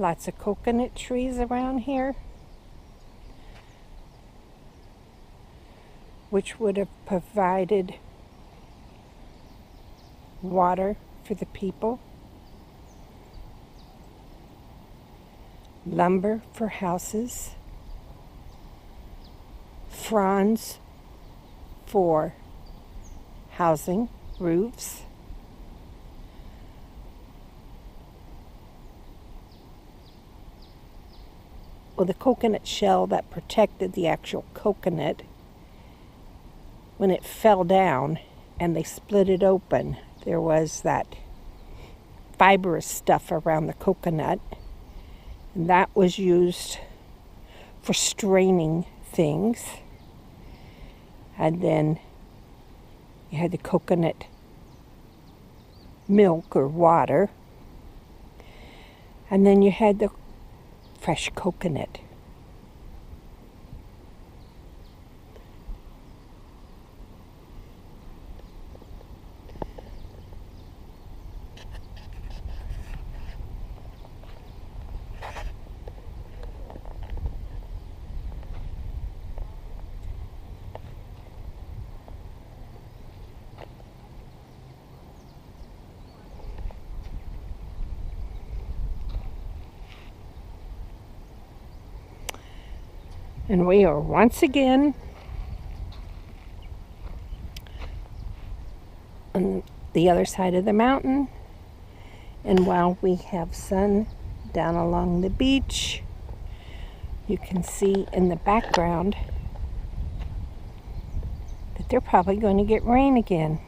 Lots of coconut trees around here, which would have provided water for the people, lumber for houses, fronds for housing, roofs, well, the coconut shell that protected the actual coconut, when it fell down and they split it open, there was that fibrous stuff around the coconut, and that was used for straining things. And then you had the coconut milk or water, and then you had the fresh coconut. And we are once again on the other side of the mountain. And while we have sun down along the beach, you can see in the background that they're probably going to get rain again.